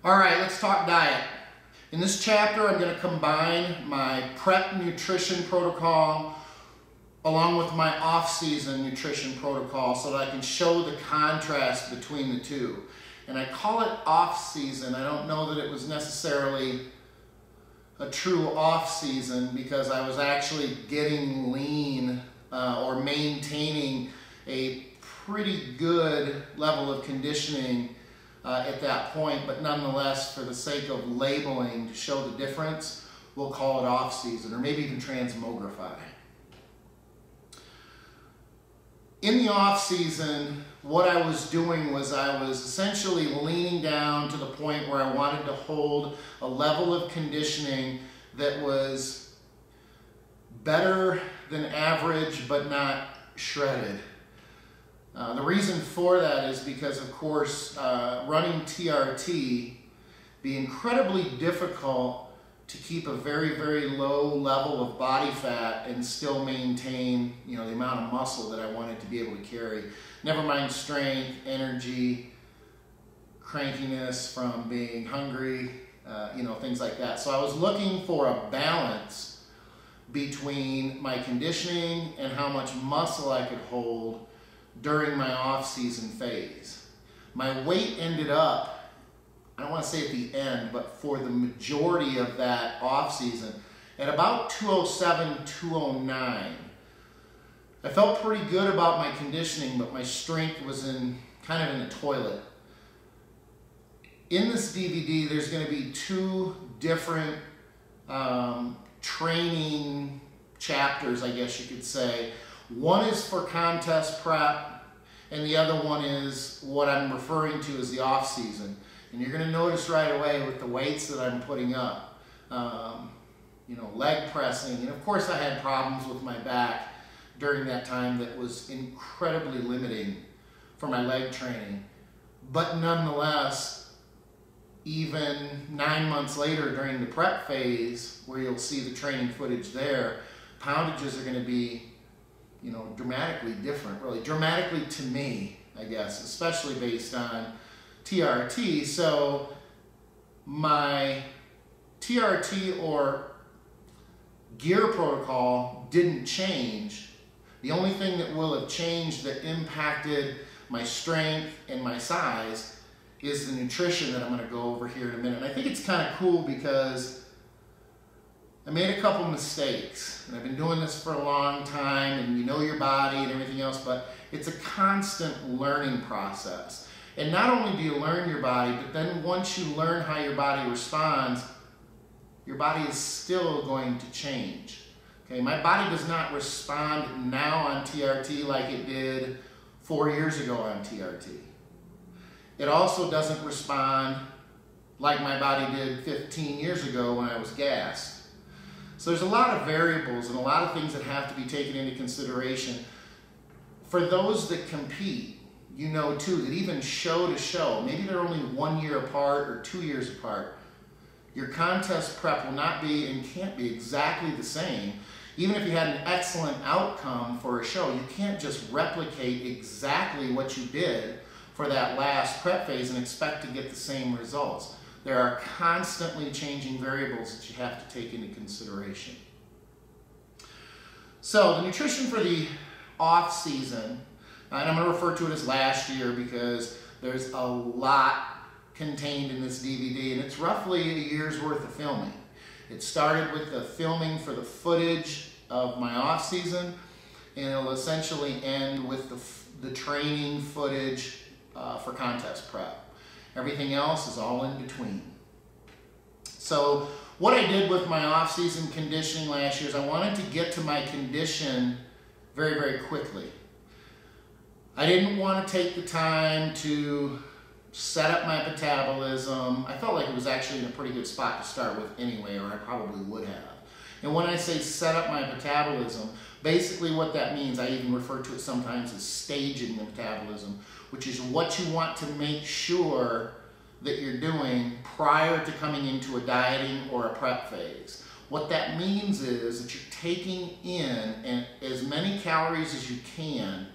All right, let's talk diet. In this chapter, I'm going to combine my prep nutrition protocol along with my off-season nutrition protocol so that I can show the contrast between the two. And I call it off-season. I don't know that it was necessarily a true off-season because I was actually getting lean or maintaining a pretty good level of conditioning at that point, but nonetheless, for the sake of labeling to show the difference, we'll call it off-season or maybe even transmogrify. In the off-season, what I was doing was I was essentially leaning down to the point where I wanted to hold a level of conditioning that was better than average but not shredded. The reason for that is because, of course, running TRT be incredibly difficult to keep a very, very low level of body fat and still maintain, the amount of muscle that I wanted to be able to carry. Never mind strength, energy, crankiness from being hungry, things like that. So I was looking for a balance between my conditioning and how much muscle I could hold during my off-season phase. My weight ended up, I don't want to say at the end, but for the majority of that off-season, at about 207, 209. I felt pretty good about my conditioning, but my strength was kind of in the toilet. In this DVD, there's going to be two different training chapters, I guess you could say. One is for contest prep, and the other one is what I'm referring to as the off-season. And you're going to notice right away with the weights that I'm putting up, leg pressing. And of course I had problems with my back during that time that was incredibly limiting for my leg training. But nonetheless, even 9 months later during the prep phase, where you'll see the training footage there, poundages are going to be dramatically different, really dramatically to me, I guess, especially based on TRT. So my TRT or gear protocol didn't change. The only thing that will have changed that impacted my strength and my size is the nutrition that I'm going to go over here in a minute. And I think it's kind of cool because I made a couple mistakes, and I've been doing this for a long time, and you know your body and everything else, but it's a constant learning process. And not only do you learn your body, but then once you learn how your body responds, your body is still going to change. Okay, my body does not respond now on TRT like it did 4 years ago on TRT. It also doesn't respond like my body did 15 years ago when I was gassed. So there's a lot of variables and a lot of things that have to be taken into consideration. For those that compete, too, that even show to show, maybe they're only 1 year apart or 2 years apart, your contest prep will not be and can't be exactly the same. Even if you had an excellent outcome for a show, you can't just replicate exactly what you did for that last prep phase and expect to get the same results. There are constantly changing variables that you have to take into consideration. So the nutrition for the off-season, and I'm going to refer to it as last year because there's a lot contained in this DVD, and it's roughly a year's worth of filming. It started with the filming for the footage of my off-season, and it'll essentially end with the training footage for contest prep. Everything else is all in between. So what I did with my off-season conditioning last year is I wanted to get to my condition very, very quickly. I didn't want to take the time to set up my metabolism. I felt like it was actually in a pretty good spot to start with anyway, or I probably would have. And when I say set up my metabolism, basically what that means, I even refer to it sometimes as staging the metabolism, which is what you want to make sure that you're doing prior to coming into a dieting or a prep phase. What that means is that you're taking in as many calories as you can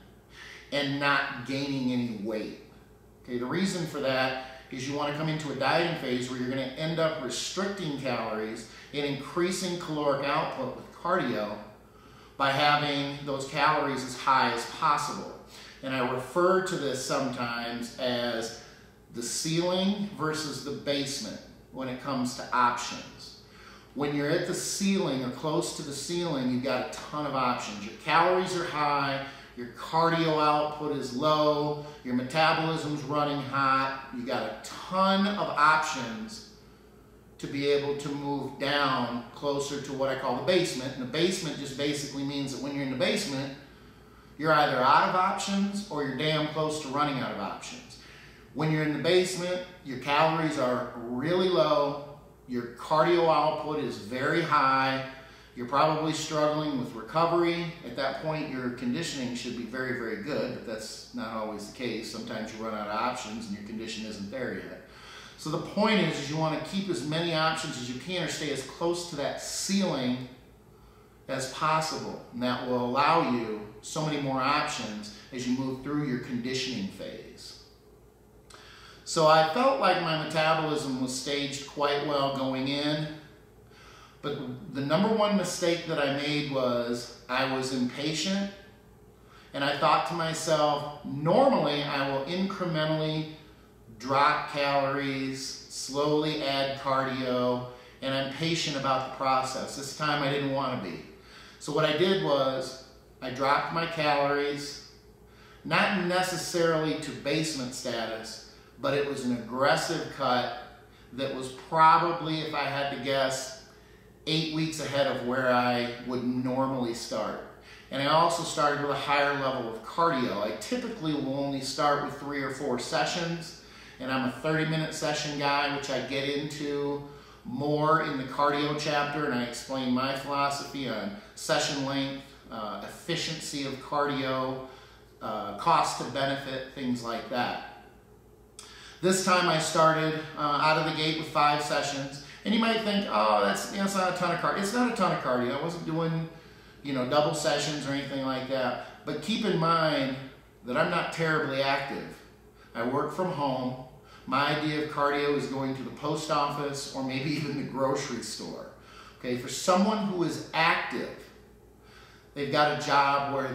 and not gaining any weight. Okay, the reason for that is you want to come into a dieting phase where you're going to end up restricting calories and increasing caloric output with cardio by having those calories as high as possible. And I refer to this sometimes as the ceiling versus the basement when it comes to options. When you're at the ceiling or close to the ceiling, you've got a ton of options. Your calories are high, your cardio output is low, your metabolism's running hot, you got a ton of options to be able to move down closer to what I call the basement. And the basement just basically means that when you're in the basement, you're either out of options or you're damn close to running out of options. When you're in the basement, your calories are really low, your cardio output is very high, you're probably struggling with recovery. At that point, your conditioning should be very, very good, but that's not always the case. Sometimes you run out of options and your condition isn't there yet. So the point is you want to keep as many options as you can or stay as close to that ceiling as possible. And that will allow you so many more options as you move through your conditioning phase. So I felt like my metabolism was staged quite well going in, but the number one mistake that I made was I was impatient, and I thought to myself, normally I will incrementally drop calories, slowly add cardio, and I'm patient about the process. This time I didn't want to be. So what I did was I dropped my calories, not necessarily to basement status, but it was an aggressive cut that was probably, if I had to guess, 8 weeks ahead of where I would normally start. And I also started with a higher level of cardio. I typically will only start with 3 or 4 sessions, and I'm a 30-minute session guy, which I get into more in the cardio chapter, and I explain my philosophy on session length, efficiency of cardio, cost to benefit, things like that. This time I started out of the gate with 5 sessions, and you might think, oh, that's not a ton of cardio. It's not a ton of cardio. I wasn't doing, double sessions or anything like that. But keep in mind that I'm not terribly active. I work from home. My idea of cardio is going to the post office or maybe even the grocery store. Okay, for someone who is active, they've got a job where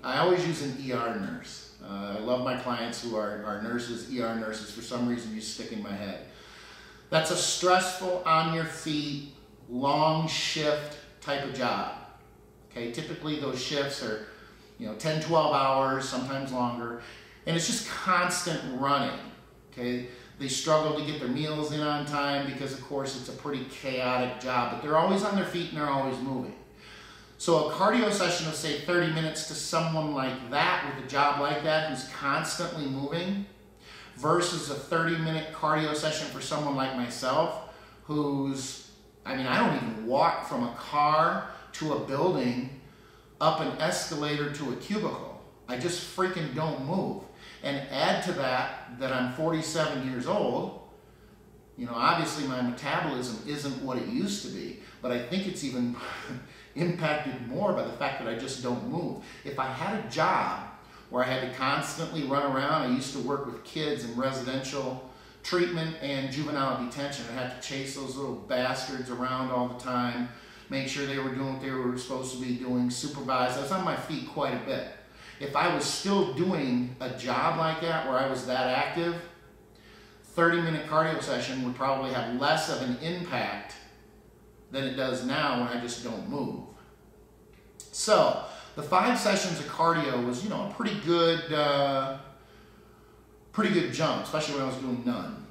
I always use an ER nurse. I love my clients who are nurses, ER nurses. For some reason, you stick in my head. That's a stressful, on your feet, long shift type of job. Okay, typically those shifts are 10, 12 hours, sometimes longer, and it's just constant running. Okay, they struggle to get their meals in on time because, of course, it's a pretty chaotic job, but they're always on their feet and they're always moving. So a cardio session of, say, 30 minutes to someone like that with a job like that who's constantly moving versus a 30-minute cardio session for someone like myself who's, I don't even walk from a car to a building, up an escalator to a cubicle. I just freaking don't move. And add to that I'm 47 years old. Obviously my metabolism isn't what it used to be, but I think it's even impacted more by the fact that I just don't move. If I had a job where I had to constantly run around, I used to work with kids in residential treatment and juvenile detention. I had to chase those little bastards around all the time, make sure they were doing what they were supposed to be doing, supervise. I was on my feet quite a bit. If I was still doing a job like that where I was that active, 30-minute cardio session would probably have less of an impact than it does now when I just don't move. So the 5 sessions of cardio was, a pretty good jump, especially when I was doing none.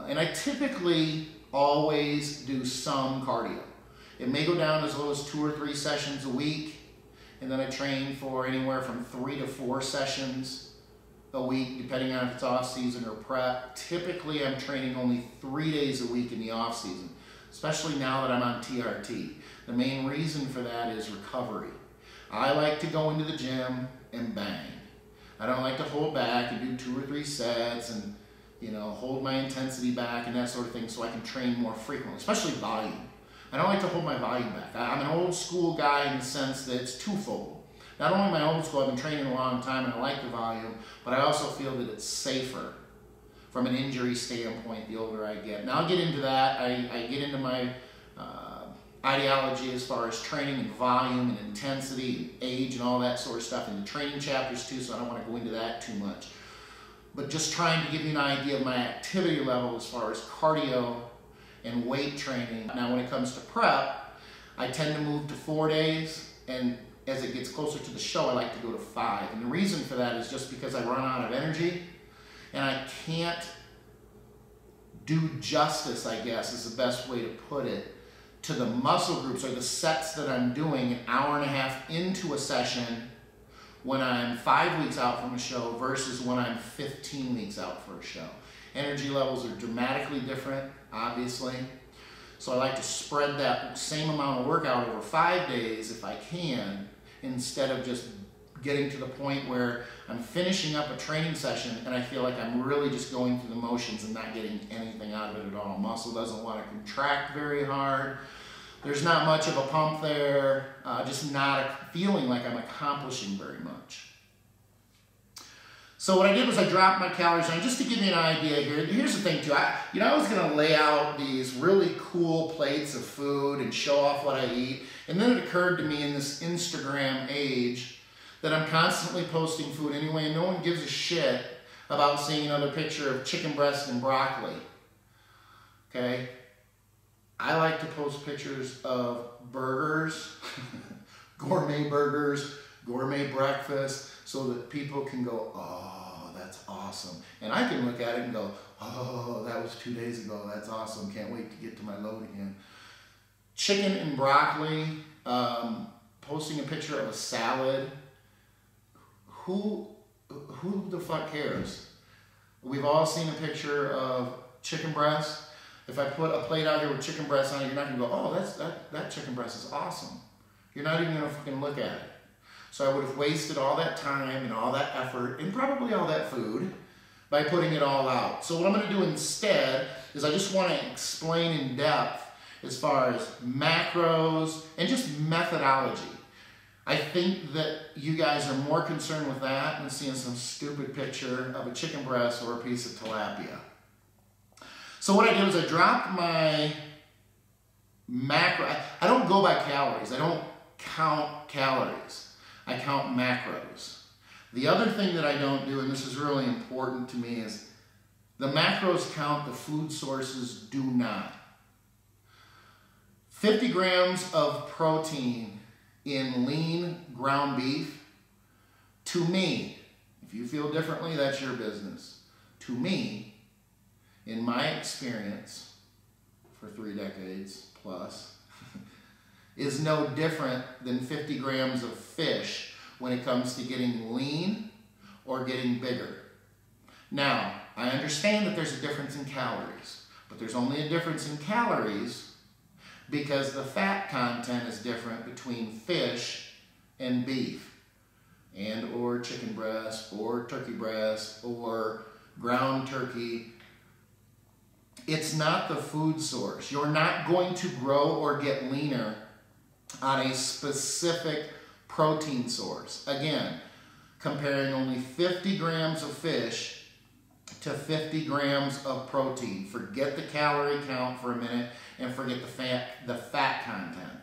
And I typically always do some cardio. It may go down as low as 2 or 3 sessions a week, and then I train for anywhere from 3 to 4 sessions a week, depending on if it's off season or prep. Typically, I'm training only 3 days a week in the off season, especially now that I'm on TRT. The main reason for that is recovery. I like to go into the gym and bang. I don't like to hold back and do 2 or 3 sets and hold my intensity back and that sort of thing so I can train more frequently, especially volume. I don't like to hold my volume back. I'm an old school guy in the sense that it's twofold. Not only am I old school, I've been training a long time and I like the volume, but I also feel that it's safer from an injury standpoint the older I get. Now I'll get into that. I get into my ideology as far as training and volume and intensity and age and all that sort of stuff in the training chapters too, so I don't want to go into that too much. But just trying to give you an idea of my activity level as far as cardio and weight training. Now when it comes to prep, I tend to move to 4 days, and as it gets closer to the show, I like to go to 5. And the reason for that is just because I run out of energy, and I can't do justice, I guess is the best way to put it, to the muscle groups or the sets that I'm doing an hour and a half into a session when I'm 5 weeks out from a show versus when I'm 15 weeks out for a show. Energy levels are dramatically different, obviously. So I like to spread that same amount of workout over 5 days if I can, instead of just getting to the point where I'm finishing up a training session and I feel like I'm really just going through the motions and not getting anything out of it at all. Muscle doesn't want to contract very hard. There's not much of a pump there, just not feeling like I'm accomplishing very much. So what I did was I dropped my calories down just to give you an idea here. Here's the thing too, I was going to lay out these really cool plates of food and show off what I eat, and then it occurred to me in this Instagram age that I'm constantly posting food anyway, and no one gives a shit about seeing another picture of chicken breast and broccoli. Okay? I like to post pictures of burgers, gourmet burgers, gourmet breakfast, so that people can go, oh, that's awesome. And I can look at it and go, oh, that was 2 days ago, that's awesome, can't wait to get to my load again. Chicken and broccoli, posting a picture of a salad, who the fuck cares? We've all seen a picture of chicken breast. If I put a plate out here with chicken breast on it, you're not gonna go, oh, that chicken breast is awesome. You're not even gonna fucking look at it. So I would have wasted all that time and all that effort and probably all that food by putting it all out. So what I'm gonna do instead is I just wanna explain in depth as far as macros and just methodology. I think that you guys are more concerned with that than seeing some stupid picture of a chicken breast or a piece of tilapia. So what I did was I dropped my macro. I don't go by calories. I don't count calories. I count macros. The other thing that I don't do, and this is really important to me, is the macros count, the food sources do not. 50 grams of protein in lean ground beef, to me, if you feel differently, that's your business. To me, in my experience, for 3 decades plus, is no different than 50 grams of fish when it comes to getting lean or getting bigger. Now, I understand that there's a difference in calories, but there's only a difference in calories because the fat content is different between fish and beef, and or chicken breast, or turkey breast, or ground turkey. It's not the food source. You're not going to grow or get leaner on a specific protein source. Again, comparing only 50 grams of fish to 50 grams of protein. Forget the calorie count for a minute and forget the fat content.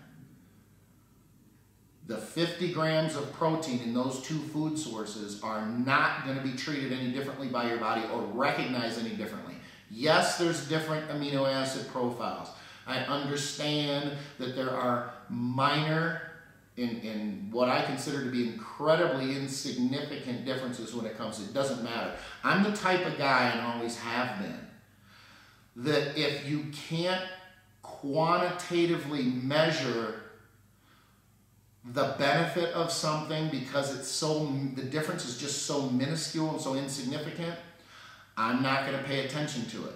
The 50 grams of protein in those two food sources are not going to be treated any differently by your body or recognized any differently. Yes, there's different amino acid profiles. I understand that there are minor, in what I consider to be incredibly insignificant differences when it comes to it. It doesn't matter. I'm the type of guy, and always have been, that if you can't quantitatively measure the benefit of something because it's the difference is just so minuscule and so insignificant, I'm not going to pay attention to it.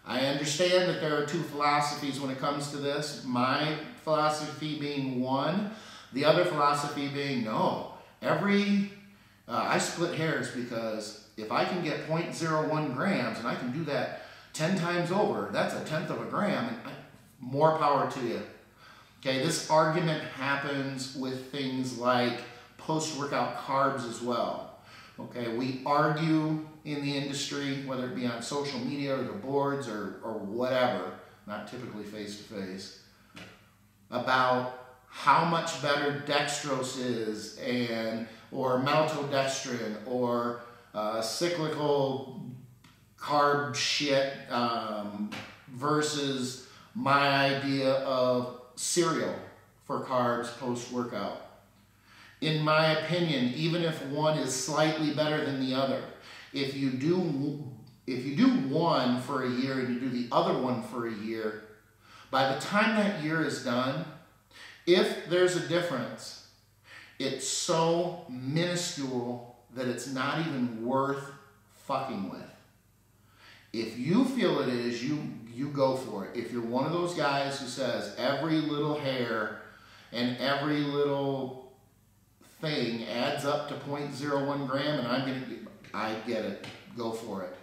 I understand that there are two philosophies when it comes to this. My philosophy being one, the other philosophy being no. I split hairs because if I can get 0.01 grams and I can do that 10 times over, that's 1/10 of a gram, and more power to you. Okay, this argument happens with things like post-workout carbs as well. Okay, we argue in the industry, whether it be on social media or the boards or whatever, not typically face to face, about how much better dextrose is or maltodextrin or cyclical carb shit versus my idea of cereal for carbs post-workout. In my opinion, even if one is slightly better than the other, if you do one for a year and you do the other one for a year, by the time that year is done, if there's a difference, it's so minuscule that it's not even worth fucking with. If you feel it is, you go for it. If you're one of those guys who says every little hair and every little thing adds up to 0.01 gram and I get it, go for it.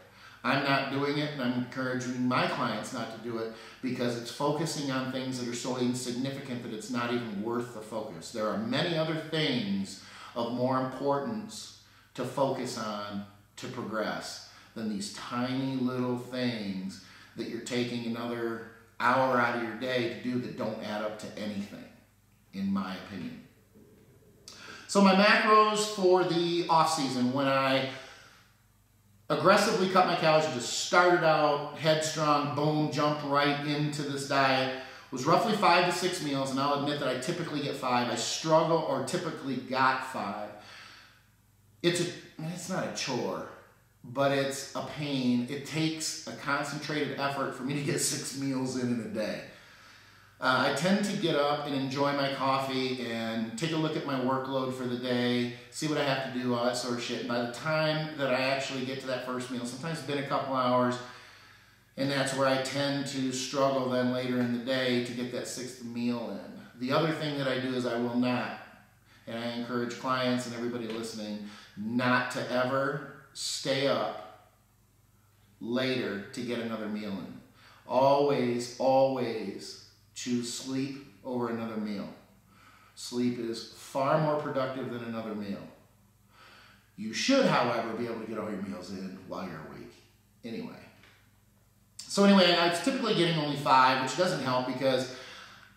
I'm not doing it, and I'm encouraging my clients not to do it because it's focusing on things that are so insignificant that it's not even worth the focus. There are many other things of more importance to focus on to progress than these tiny little things that you're taking another hour out of your day to do that don't add up to anything, in my opinion. So my macros for the off season, when I aggressively cut my calories, just started out headstrong, boom, jumped right into this diet, was roughly 5 to 6 meals, and I'll admit that I typically get 5. I struggle or typically got 5. It's not a chore, but it's a pain. It takes a concentrated effort for me to get 6 meals in a day. I tend to get up and enjoy my coffee and take a look at my workload for the day, see what I have to do, all that sort of shit. And by the time that I actually get to that first meal, sometimes it's been a couple hours, and that's where I tend to struggle then later in the day to get that 6th meal in. The other thing that I do is I will not, and I encourage clients and everybody listening, not to ever stay up later to get another meal in. Always, always choose sleep over another meal. Sleep is far more productive than another meal. You should, however, be able to get all your meals in while you're awake. Anyway. I was typically getting only 5, which doesn't help because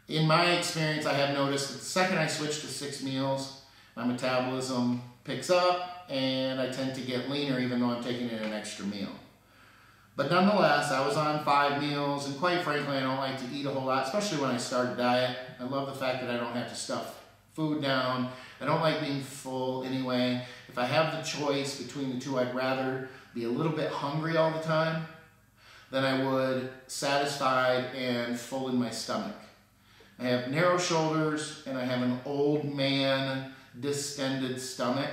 in my experience, I have noticed that the second I switch to 6 meals, my metabolism picks up and I tend to get leaner even though I'm taking in an extra meal. But nonetheless, I was on 5 meals, and quite frankly, I don't like to eat a whole lot, especially when I start a diet. I love the fact that I don't have to stuff food down. I don't like being full anyway. If I have the choice between the two, I'd rather be a little bit hungry all the time than I would satisfied and full in my stomach. I have narrow shoulders, and I have an old man distended stomach.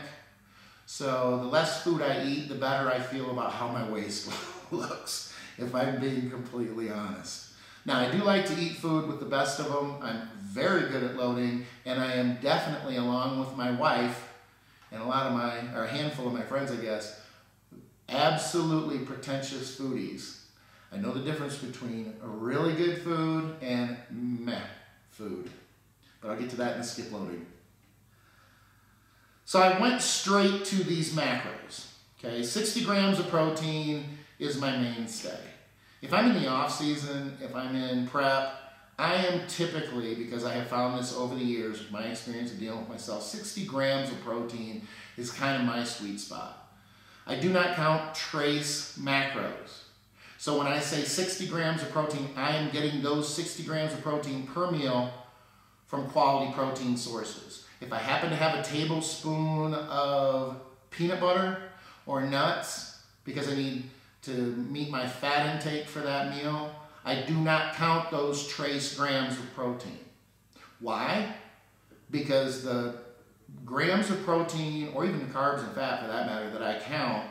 So the less food I eat, the better I feel about how my waist looks, if I'm being completely honest. Now, I do like to eat food with the best of them. I'm very good at loading, and I am definitely, along with my wife and a handful of my friends, I guess, absolutely pretentious foodies. I know the difference between a really good food and meh food, but I'll get to that in the skip loading. So I went straight to these macros. Okay, 60 grams of protein is my mainstay. If I'm in the off season, if I'm in prep, I am typically, because I have found this over the years with my experience of dealing with myself, 60 grams of protein is kind of my sweet spot. I do not count trace macros. So when I say 60 grams of protein, I am getting those 60 grams of protein per meal from quality protein sources. If I happen to have a tablespoon of peanut butter or nuts because I need to meet my fat intake for that meal, I do not count those trace grams of protein. Why? Because the grams of protein, or even the carbs and fat for that matter, that I count,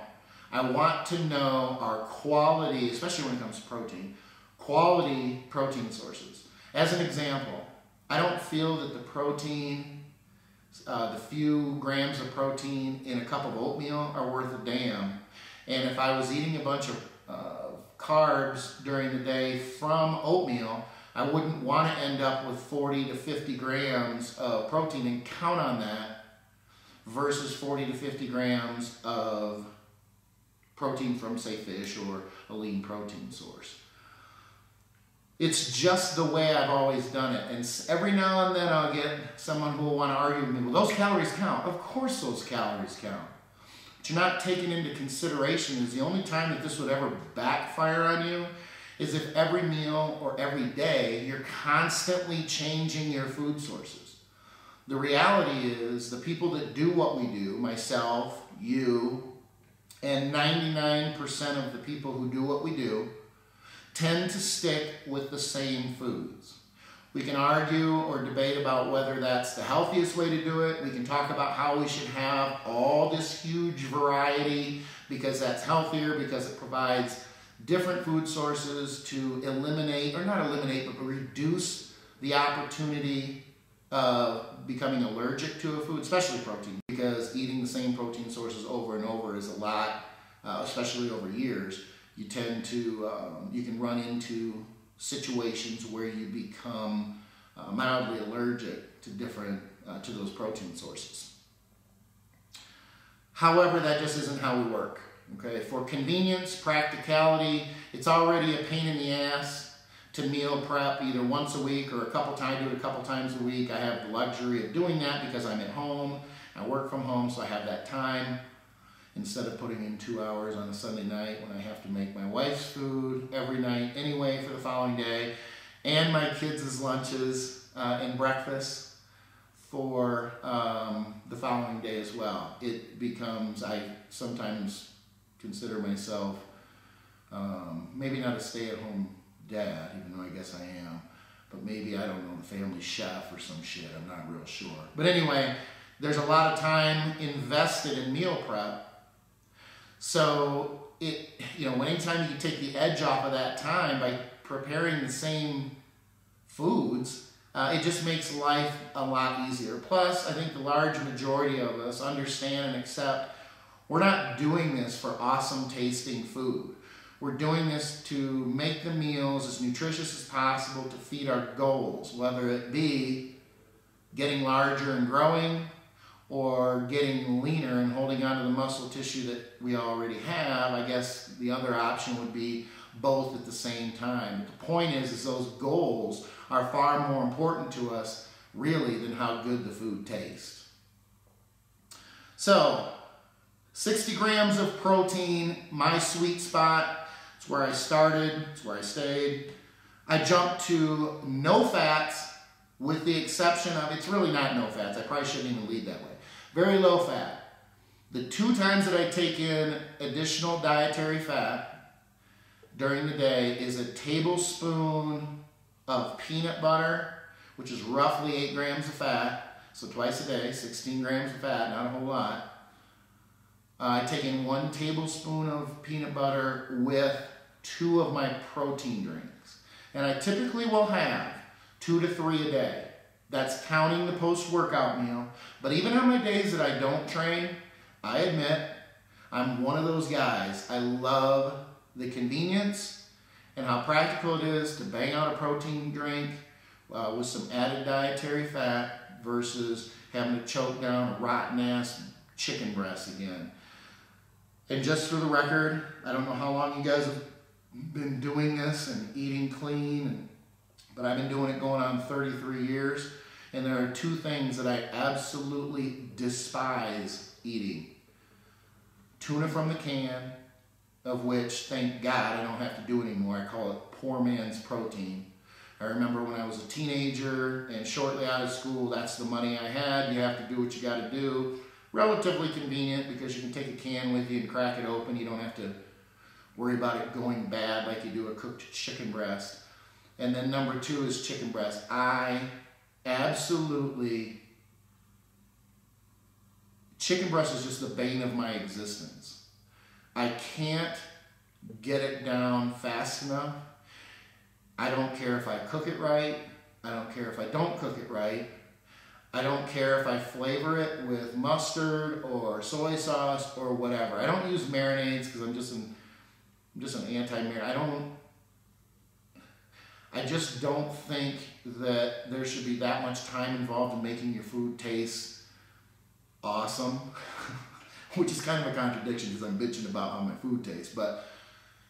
I want to know our quality, especially when it comes to protein, quality protein sources. As an example, I don't feel that the protein, the few grams of protein in a cup of oatmeal are worth a damn. And if I was eating a bunch of carbs during the day from oatmeal, I wouldn't want to end up with 40 to 50 grams of protein and count on that versus 40 to 50 grams of protein from, say, fish or a lean protein source. It's just the way I've always done it. And every now and then I'll get someone who will want to argue with me, well, those calories count. Of course those calories count. What you're not taking into consideration is the only time that this would ever backfire on you is if every meal or every day you're constantly changing your food sources. The reality is the people that do what we do, myself, you, and 99% of the people who do what we do, tend to stick with the same foods. We can argue or debate about whether that's the healthiest way to do it. We can talk about how we should have all this huge variety because that's healthier, because it provides different food sources to eliminate, or not eliminate, but reduce the opportunity of becoming allergic to a food, especially protein, because eating the same protein sources over and over is a lot, especially over years. You tend to, you can run into situations where you become mildly allergic to to those protein sources. However, that just isn't how we work. Okay, for convenience, practicality, it's already a pain in the ass to meal prep either once a week or do it a couple times a week. I have the luxury of doing that because I'm at home. I work from home, so I have that time. Instead of putting in 2 hours on a Sunday night when I have to make my wife's food every night anyway for the following day, and my kids' lunches and breakfast for the following day as well. It becomes, I sometimes consider myself maybe not a stay-at-home dad, even though I guess I am, but maybe, I don't know, the family chef or some shit, I'm not real sure. But anyway, there's a lot of time invested in meal prep. So, anytime you can take the edge off of that time by preparing the same foods, it just makes life a lot easier. Plus, I think the large majority of us understand and accept we're not doing this for awesome tasting food. We're doing this to make the meals as nutritious as possible to feed our goals, whether it be getting larger and growing, or getting leaner and holding on to the muscle tissue that we already have. I guess the other option would be both at the same time. But the point is those goals are far more important to us, really, than how good the food tastes. So, 60 grams of protein, my sweet spot. It's where I started, it's where I stayed. I jumped to no fats, with the exception of, it's really not no fats, I probably shouldn't even lead that way. Very low fat. The 2 times that I take in additional dietary fat during the day is a tablespoon of peanut butter, which is roughly 8 grams of fat, so twice a day, 16 grams of fat, not a whole lot. I take in 1 tablespoon of peanut butter with 2 of my protein drinks. And I typically will have 2 to 3 a day. That's counting the post-workout meal. But even on my days that I don't train, I admit I'm one of those guys. I love the convenience and how practical it is to bang out a protein drink with some added dietary fat versus having to choke down a rotten-ass chicken breast again. And just for the record, I don't know how long you guys have been doing this and eating clean, but I've been doing it going on 33 years. And there are 2 things that I absolutely despise eating. Tuna from the can, of which, thank God, I don't have to do anymore. I call it poor man's protein. I remember when I was a teenager and shortly out of school, that's the money I had. You have to do what you got to do. Relatively convenient because you can take a can with you and crack it open. You don't have to worry about it going bad like you do a cooked chicken breast. And then number 2 is chicken breast. Chicken breast is just the bane of my existence. I can't get it down fast enough. I don't care if I cook it right. I don't care if I don't cook it right. I don't care if I flavor it with mustard or soy sauce or whatever. I don't use marinades because I'm just an anti-marinade. I just don't think that there should be that much time involved in making your food taste awesome, which is kind of a contradiction because I'm bitching about how my food tastes. But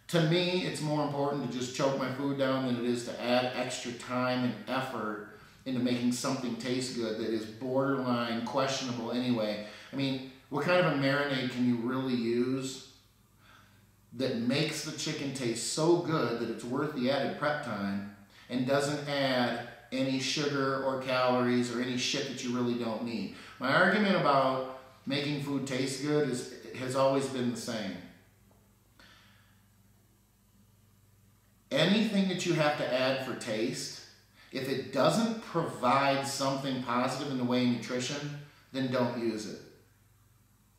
to me, it's more important to just choke my food down than it is to add extra time and effort into making something taste good that is borderline questionable anyway. I mean, what kind of a marinade can you really use that makes the chicken taste so good that it's worth the added prep time and doesn't add any sugar or calories or any shit that you really don't need? My argument about making food taste good has always been the same. Anything that you have to add for taste, if it doesn't provide something positive in the way of nutrition, then don't use it.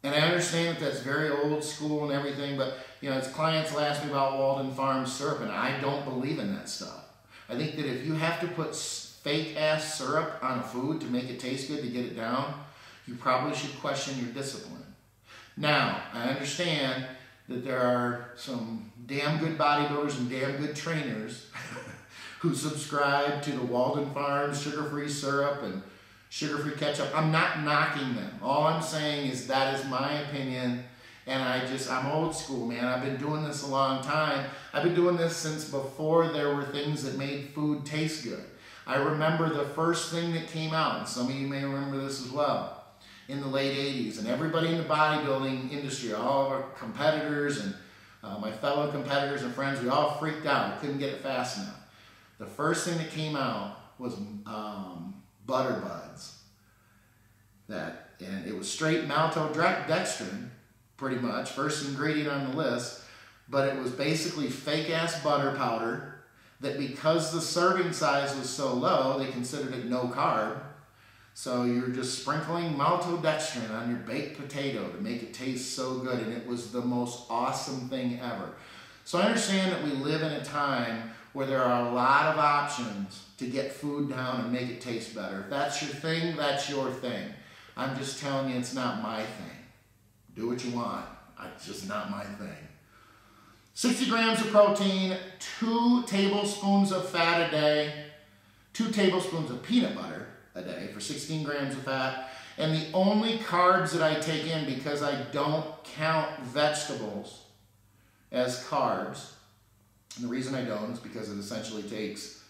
And I understand that that's very old school and everything, but you know, as clients will ask me about Walden Farms syrup, and I don't believe in that stuff. I think that if you have to put fake ass syrup on a food to make it taste good to get it down, you probably should question your discipline. Now, I understand that there are some damn good bodybuilders and damn good trainers who subscribe to the Walden Farms sugar-free syrup and sugar-free ketchup. I'm not knocking them. All I'm saying is that is my opinion, and I'm old school, man. I've been doing this a long time. I've been doing this since before there were things that made food taste good. I remember the first thing that came out, and some of you may remember this as well, in the late 80s, and everybody in the bodybuilding industry, all of our competitors and my fellow competitors and friends, we all freaked out. We couldn't get it fast enough. The first thing that came out was Butter Buds. And it was straight maltodextrin, pretty much, first ingredient on the list, but it was basically fake-ass butter powder that, because the serving size was so low, they considered it no carb. So you're just sprinkling maltodextrin on your baked potato to make it taste so good, and it was the most awesome thing ever. So I understand that we live in a time where there are a lot of options to get food down and make it taste better. If that's your thing, that's your thing. I'm just telling you it's not my thing. Do what you want. It's just not my thing. 60 grams of protein, 2 tablespoons of fat a day, 2 tablespoons of peanut butter a day for 16 grams of fat. And the only carbs that I take in, because I don't count vegetables as carbs, and the reason I don't is because it essentially takes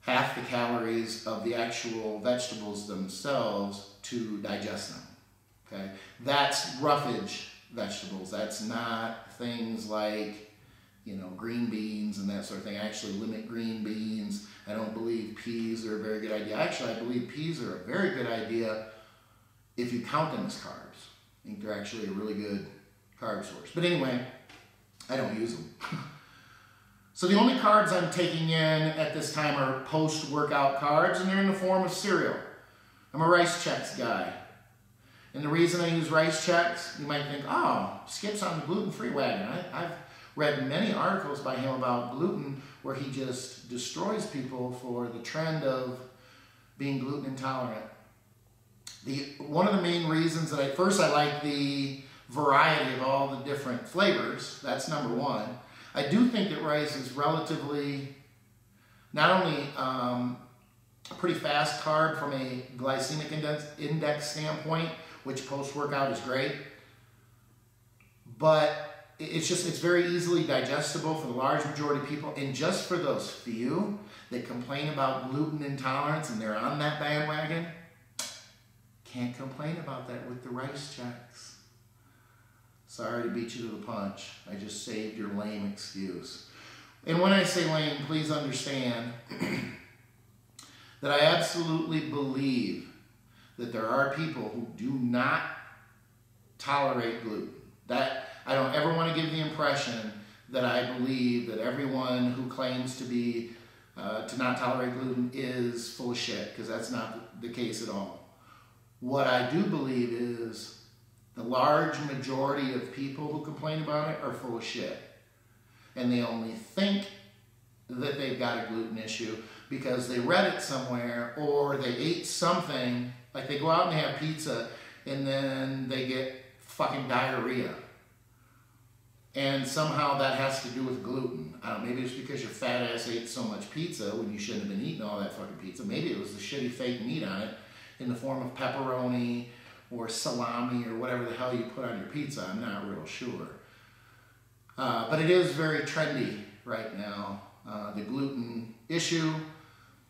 half the calories of the actual vegetables themselves to digest them. Okay? That's roughage vegetables. That's not things like, you know, green beans and that sort of thing. I actually limit green beans. I don't believe peas are a very good idea. Actually, I believe peas are a very good idea if you count them as carbs. I think they're actually a really good carb source. But anyway, I don't use them. So the only carbs I'm taking in at this time are post-workout carbs, and they're in the form of cereal. I'm a Rice Chex guy. And the reason I use Rice Chex, you might think, oh, Skip's on the gluten-free wagon. I've read many articles by him about gluten where he just destroys people for the trend of being gluten intolerant. One of the main reasons that I like the variety of all the different flavors. That's number one. I do think that rice is relatively not only a pretty fast carb from a glycemic index standpoint, which post-workout is great, but it's very easily digestible for the large majority of people, and just for those few that complain about gluten intolerance and they're on that bandwagon, can't complain about that with the Rice Chex. Sorry to beat you to the punch. I just saved your lame excuse. And when I say lame, please understand that I absolutely believe that there are people who do not tolerate gluten. That I don't ever want to give the impression that I believe that everyone who claims to not tolerate gluten is full of shit, because that's not the case at all. What I do believe is the large majority of people who complain about it are full of shit. And they only think that they've got a gluten issue because they read it somewhere, or they ate something, like they go out and they have pizza and then they get fucking diarrhea. And somehow that has to do with gluten. I don't know, maybe it's because your fat ass ate so much pizza when you shouldn't have been eating all that fucking pizza. Maybe it was the shitty fake meat on it in the form of pepperoni or salami or whatever the hell you put on your pizza. I'm not real sure. But it is very trendy right now, the gluten issue.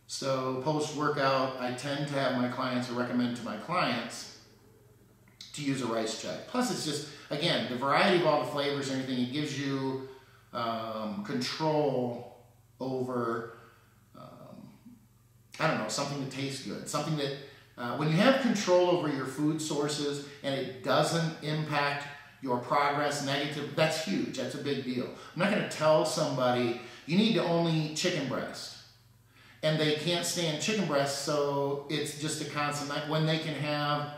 So post-workout, I tend to have my clients, or recommend to my clients, to use a rice check. Plus it's just, again, the variety of all the flavors and everything, it gives you control over, I don't know, something that tastes good. Something that, when you have control over your food sources and it doesn't impact your progress negative, that's huge. That's a big deal. I'm not going to tell somebody, you need to only eat chicken breast, and they can't stand chicken breast, so it's just a constant, when they can have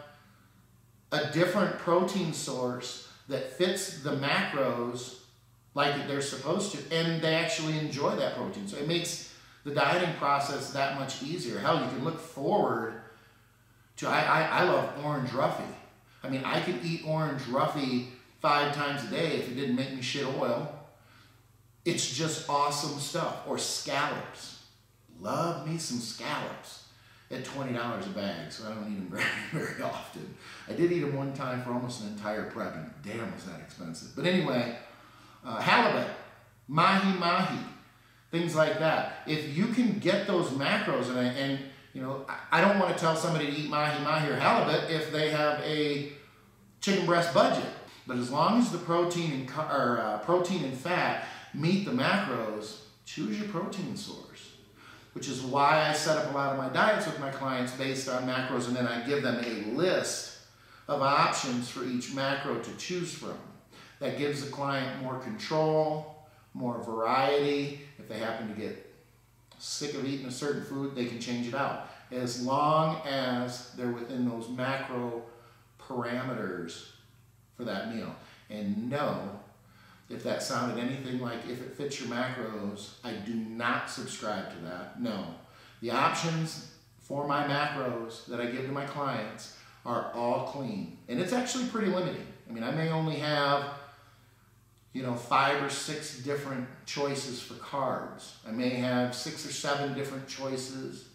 a different protein source that fits the macros like they're supposed to, and they actually enjoy that protein. So it makes the dieting process that much easier. Hell, you can look forward to, I love orange roughy. I mean, I could eat orange roughy 5 times a day if it didn't make me shit oil. It's just awesome stuff. Or scallops. Love me some scallops at $20 a bag, so I don't eat them very often. I did eat them one time for almost an entire prep, and damn, was that expensive. But anyway, halibut, mahi-mahi, things like that. If you can get those macros, and you know, I don't want to tell somebody to eat mahi-mahi or halibut if they have a chicken breast budget. But as long as the protein and fat meet the macros, choose your protein source. Which is why I set up a lot of my diets with my clients based on macros, and then I give them a list of options for each macro to choose from. That gives the client more control, more variety. If they happen to get sick of eating a certain food, they can change it out. As long as they're within those macro parameters for that meal. And no, if that sounded anything like if it fits your macros, I do not subscribe to that. No. The options for my macros that I give to my clients are all clean. And it's actually pretty limiting. I mean, I may only have, you know, 5 or 6 different choices for carbs. I may have 6 or 7 different choices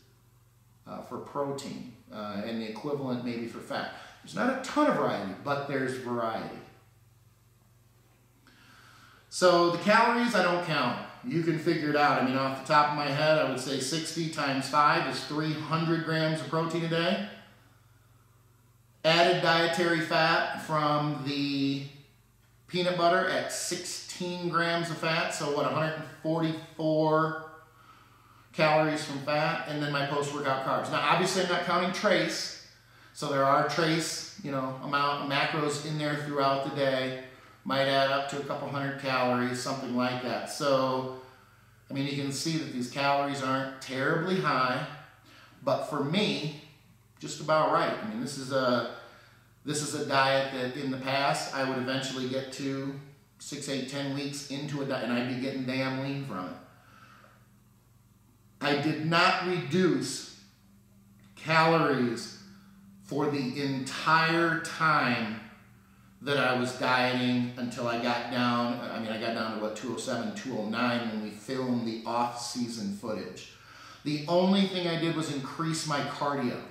for protein, and the equivalent maybe for fat. There's not a ton of variety, but there's variety. So the calories I don't count. You can figure it out. I mean, off the top of my head, I would say 60 times 5 is 300 grams of protein a day. Added dietary fat from the peanut butter at 16 grams of fat. So what, 144 calories from fat, and then my post-workout carbs. Now, obviously, I'm not counting trace. So there are trace, you know, amount of macros in there throughout the day. Might add up to a couple hundred calories, something like that. So, I mean, you can see that these calories aren't terribly high, but for me, just about right. I mean, this is a diet that in the past I would eventually get to 6, 8, 10 weeks into a diet, and I'd be getting damn lean from it. I did not reduce calories for the entire time that I was dieting until I got down, I got down to what, 207, 209 when we filmed the off-season footage. The only thing I did was increase my cardio.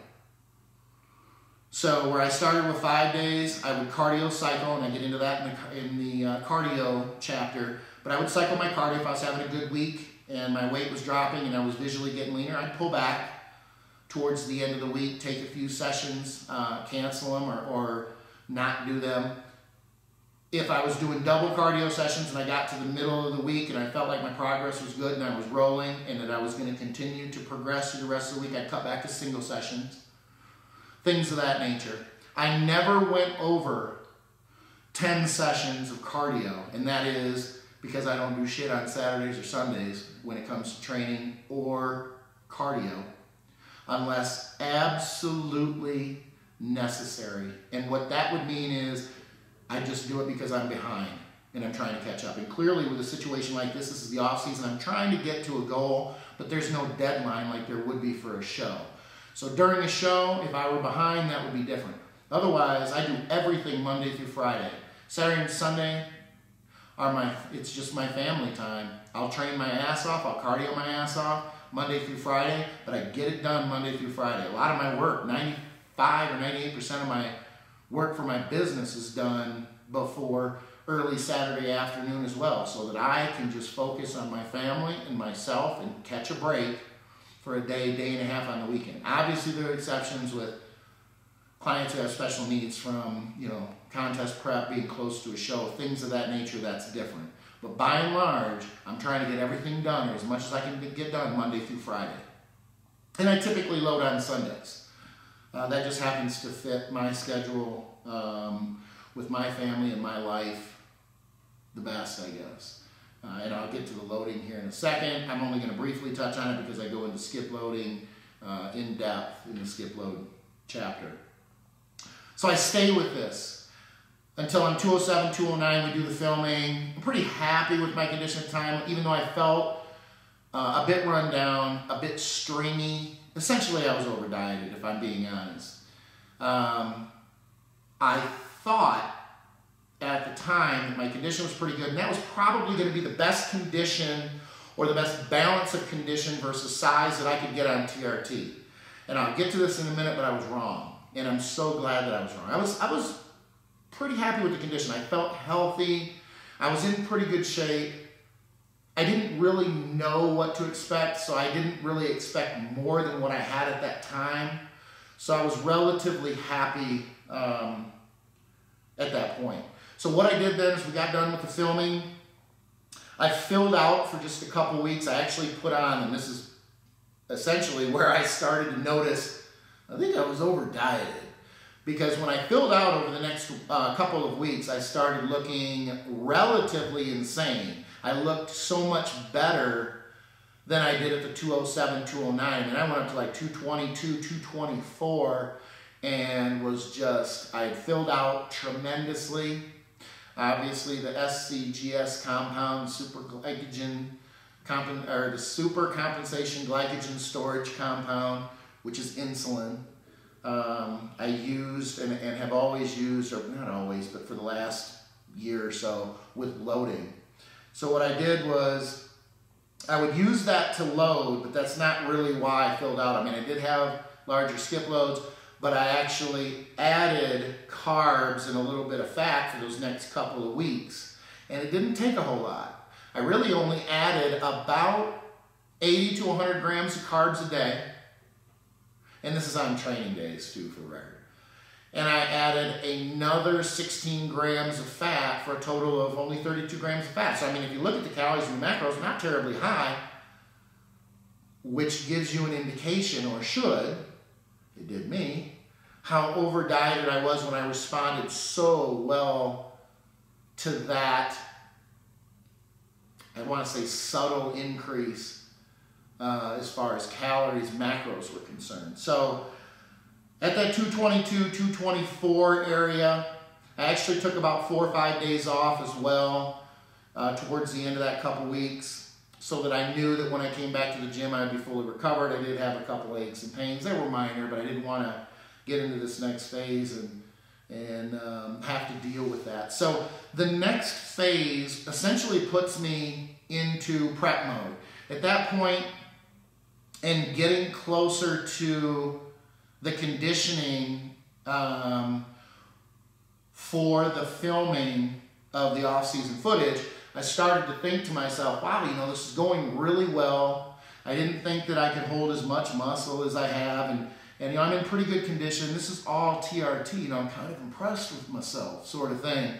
So where I started with 5 days, I would cardio cycle, and I get into that in the cardio chapter, but I would cycle my cardio if I was having a good week and my weight was dropping and I was visually getting leaner. I'd pull back towards the end of the week, take a few sessions, cancel them or not do them. If I was doing double cardio sessions and I got to the middle of the week and I felt like my progress was good and I was rolling and that I was going to continue to progress through the rest of the week, I'd cut back to single sessions, things of that nature. I never went over 10 sessions of cardio, and that is because I don't do shit on Saturdays or Sundays when it comes to training or cardio, unless absolutely necessary. And what that would mean is I just do it because I'm behind and I'm trying to catch up. And clearly with a situation like this is the off season, I'm trying to get to a goal, but there's no deadline like there would be for a show. So during a show, if I were behind, that would be different. Otherwise, I do everything Monday through Friday. Saturday and Sunday it's just my family time. I'll train my ass off, I'll cardio my ass off Monday through Friday, but I get it done Monday through Friday. A lot of my work, 95 or 98% of my work for my business is done before early Saturday afternoon as well, so that I can just focus on my family and myself and catch a break for a day, day and a half on the weekend. Obviously, there are exceptions with clients who have special needs from, contest prep, being close to a show, things of that nature, that's different. But by and large, I'm trying to get everything done, or as much as I can get done, Monday through Friday. And I typically load on Sundays. That just happens to fit my schedule with my family and my life the best, I guess. And I'll get to the loading here in a second. I'm only going to briefly touch on it because I go into skip loading in depth in the skip load chapter. So I stay with this until I'm 207, 209, we do the filming. I'm pretty happy with my condition at the time, even though I felt a bit run down, a bit stringy. Essentially, I was over dieted, if I'm being honest. I thought at the time that my condition was pretty good, and that was probably going to be the best condition or the best balance of condition versus size that I could get on TRT. And I'll get to this in a minute, but I was wrong. And I'm so glad that I was wrong. I was pretty happy with the condition. I felt healthy. I was in pretty good shape. I didn't really know what to expect, so I didn't really expect more than what I had at that time. So I was relatively happy at that point. So what I did then is we got done with the filming. I filled out for just a couple weeks. I actually put on, and this is essentially where I started to notice, I think I was over dieted. Because when I filled out over the next couple of weeks, I started looking relatively insane. I looked so much better than I did at the 207, 209. And I went up to like 222, 224, and was just, I had filled out tremendously. Obviously, the SCGS compound, the super compensation glycogen storage compound, which is insulin. I used and have always used, or not always, but for the last year or so, with loading. So what I did was, I would use that to load, but that's not really why I filled out. I mean, I did have larger skip loads, but I actually added carbs and a little bit of fat for those next couple of weeks. And it didn't take a whole lot. I really only added about 80 to 100 grams of carbs a day. And this is on training days too, for the record. And I added another 16 grams of fat for a total of only 32 grams of fat. So I mean, if you look at the calories and the macros, not terribly high, which gives you an indication, or should, it did me, how over dieted I was when I responded so well to that, I want to say subtle increase as far as calories, macros were concerned. So at that 222, 224 area, I actually took about 4 or 5 days off as well towards the end of that couple weeks, so that I knew that when I came back to the gym, I'd be fully recovered. I did have a couple aches and pains. They were minor, but I didn't want to get into this next phase and have to deal with that. So the next phase essentially puts me into prep mode. At that point, and getting closer to the conditioning for the filming of the off-season footage, I started to think to myself, wow, this is going really well. I didn't think that I could hold as much muscle as I have, and I'm in pretty good condition. This is all TRT, I'm kind of impressed with myself, sort of thing.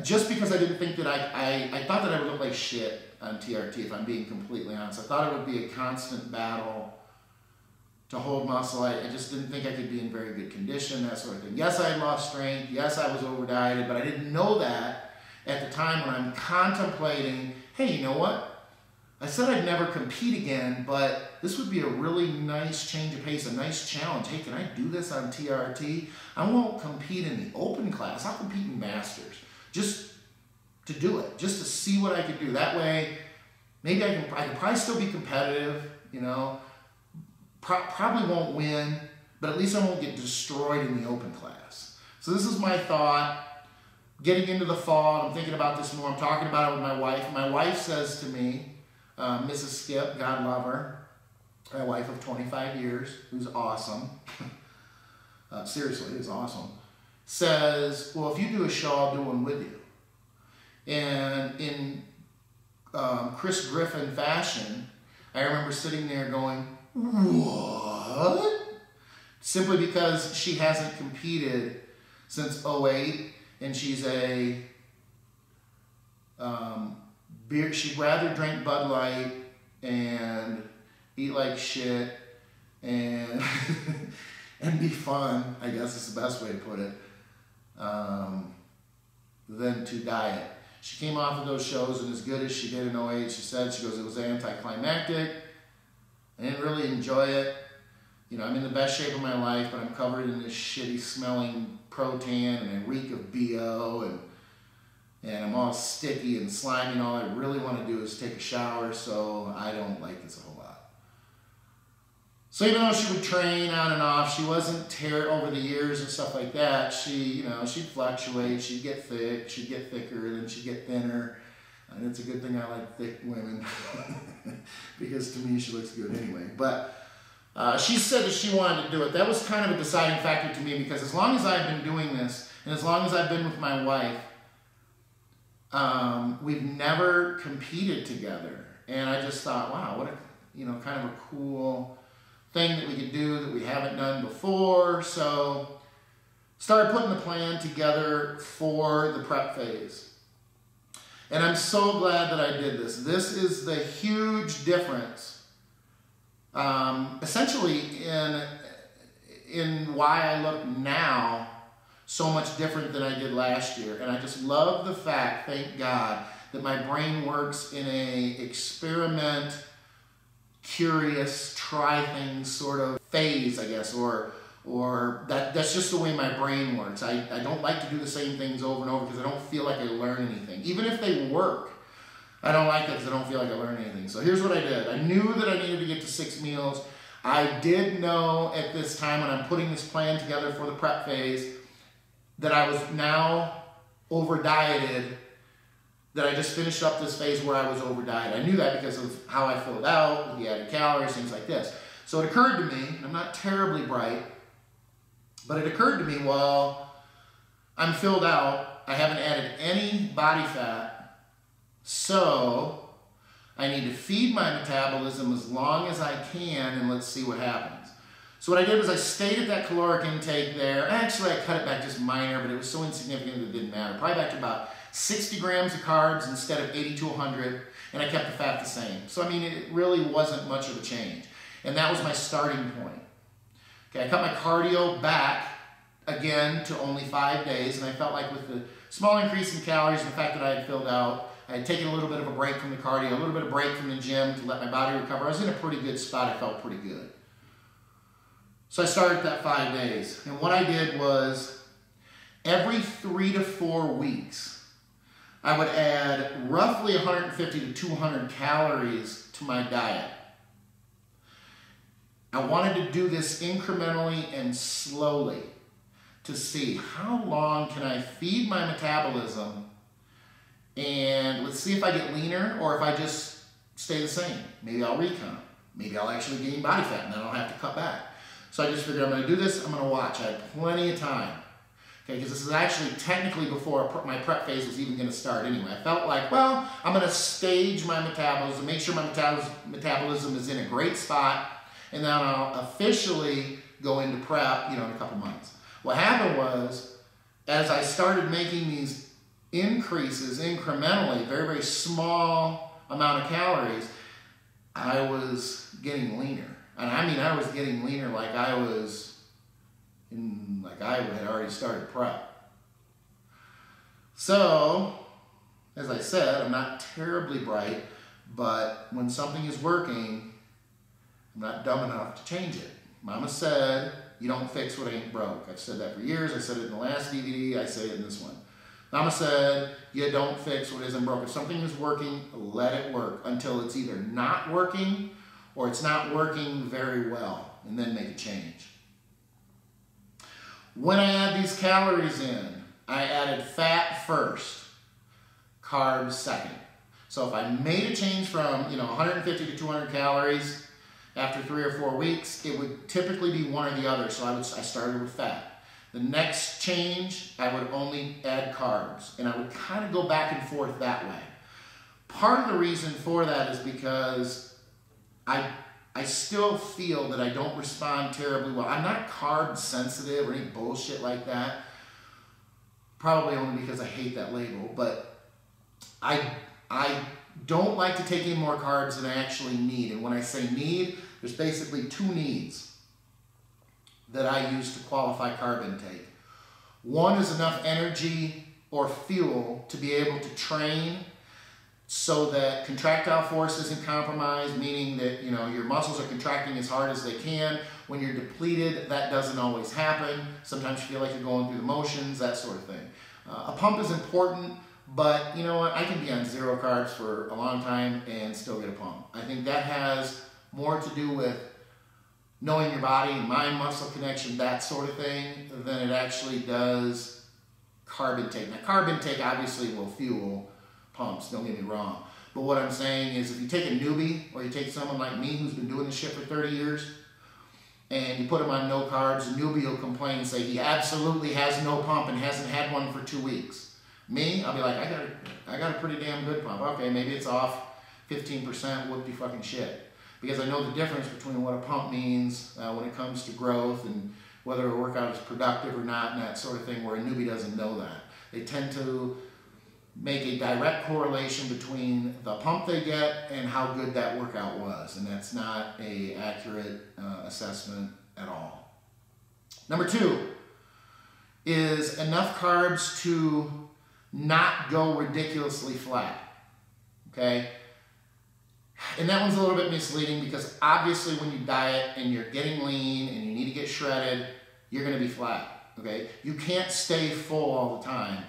Just because I didn't think that I thought that I would look like shit on TRT, if I'm being completely honest. I thought it would be a constant battle to hold muscle. I just didn't think I could be in very good condition, that sort of thing. Yes, I had lost strength. Yes, I was over dieted, but I didn't know that at the time when I'm contemplating, hey, you know what? I said I'd never compete again, but this would be a really nice change of pace, a nice challenge. Hey, can I do this on TRT? I won't compete in the open class. I'll compete in masters. Just to do it, just to see what I could do. That way, maybe I can probably still be competitive, probably won't win, but at least I won't get destroyed in the open class. So this is my thought. Getting into the fall, I'm thinking about this more. I'm talking about it with my wife. My wife says to me, Mrs. Skip, God love her, my wife of 25 years, who's awesome. seriously, it's awesome, says, well, if you do a show, I'll do one with you. And in Chris Griffin fashion, I remember sitting there going, what? Simply because she hasn't competed since '08, and she's a beer. She'd rather drink Bud Light and eat like shit and and be fun, I guess is the best way to put it, than to diet. She came off of those shows, and as good as she did in '08, she said, she goes, it was anticlimactic. I didn't really enjoy it. You know, I'm in the best shape of my life, but I'm covered in this shitty smelling protan, and I reek of BO, and I'm all sticky and slimy, and all I really want to do is take a shower, so I don't like this a whole lot. So even though she would train on and off, she wasn't over the years and stuff like that. She, you know, she'd fluctuate, she'd get thick, she'd get thicker, then she'd get thinner. And it's a good thing I like thick women because to me she looks good anyway. But she said that she wanted to do it. That was kind of a deciding factor to me, because as long as I've been doing this, and as long as I've been with my wife, we've never competed together. And I just thought, wow, what a, you know, kind of a cool thing that we could do that we haven't done before. So started putting the plan together for the prep phase. And I'm so glad that I did this. This is the huge difference, essentially, in why I look now so much different than I did last year. And I just love the fact, thank God, that my brain works in a experiment, curious, try things sort of phase, I guess, or that's just the way my brain works. I don't like to do the same things over and over because I don't feel like I learn anything. Even if they work, I don't like that because I don't feel like I learn anything. So here's what I did. I knew that I needed to get to 6 meals. I did know at this time when I'm putting this plan together for the prep phase that I was now over-dieted, that I just finished up this phase where I was over-dieted. I knew that because of how I filled out, with the added calories, things like this. So it occurred to me, and I'm not terribly bright, but it occurred to me, well, I'm filled out, I haven't added any body fat, so I need to feed my metabolism as long as I can, and let's see what happens. So what I did was I stayed at that caloric intake there. Actually, I cut it back just minor, but it was so insignificant that it didn't matter. Probably back to about 60 grams of carbs instead of 80 to 100, and I kept the fat the same. So, I mean, it really wasn't much of a change. And that was my starting point. Okay, I cut my cardio back again to only 5 days, and I felt like with the small increase in calories and the fact that I had filled out, I had taken a little bit of a break from the cardio, a little bit of break from the gym to let my body recover. I was in a pretty good spot. I felt pretty good. So I started that 5 days, and what I did was every 3 to 4 weeks, I would add roughly 150 to 200 calories to my diet. I wanted to do this incrementally and slowly to see how long can I feed my metabolism, and let's see if I get leaner or if I just stay the same. Maybe I'll recomp. Maybe I'll actually gain body fat and then I'll have to cut back. So I just figured I'm going to do this, I'm going to watch. I had plenty of time. Okay, because this is actually technically before my prep phase was even going to start anyway. I felt like, well, I'm going to stage my metabolism, make sure my metabolism is in a great spot, and then I'll officially go into prep, in a couple months. What happened was, as I started making these increases incrementally, very, very small amount of calories, I was getting leaner. And I mean, I was getting leaner like I had already started prep. So, as I said, I'm not terribly bright, but when something is working, I'm not dumb enough to change it. Mama said, you don't fix what ain't broke. I've said that for years. I said it in the last DVD. I say it in this one. Mama said, you don't fix what isn't broke. If something is working, let it work until it's either not working or it's not working very well, and then make a change. When I add these calories in, I added fat first, carbs second. So if I made a change from 150 to 200 calories, after 3 or 4 weeks, it would typically be one or the other. So I started with fat. The next change, I would only add carbs, and I would kind of go back and forth that way. Part of the reason for that is because I still feel that I don't respond terribly well. I'm not carb sensitive or any bullshit like that. Probably only because I hate that label, but I don't like to take any more carbs than I actually need. And when I say need, there's basically 2 needs that I use to qualify carb intake. One is enough energy or fuel to be able to train so that contractile force isn't compromised, meaning that your muscles are contracting as hard as they can. When you're depleted, that doesn't always happen. Sometimes you feel like you're going through the motions, that sort of thing. A pump is important, but you know what? I can be on 0 carbs for a long time and still get a pump. I think that has more to do with knowing your body, mind-muscle connection, that sort of thing, than it actually does carb intake. Now, carb intake obviously will fuel pumps, don't get me wrong. But what I'm saying is if you take a newbie or you take someone like me who's been doing this shit for 30 years and you put them on no carbs, the newbie will complain and say he absolutely has no pump and hasn't had one for 2 weeks. Me, I'll be like, I got a pretty damn good pump. Okay, maybe it's off 15%, whoopty fucking shit. Because I know the difference between what a pump means when it comes to growth and whether a workout is productive or not and that sort of thing, where a newbie doesn't know that. They tend to make a direct correlation between the pump they get and how good that workout was, and that's not an accurate assessment at all. Number 2 is enough carbs to not go ridiculously flat, okay? And that one's a little bit misleading because obviously when you diet and you're getting lean and you need to get shredded, you're going to be flat, okay? You can't stay full all the time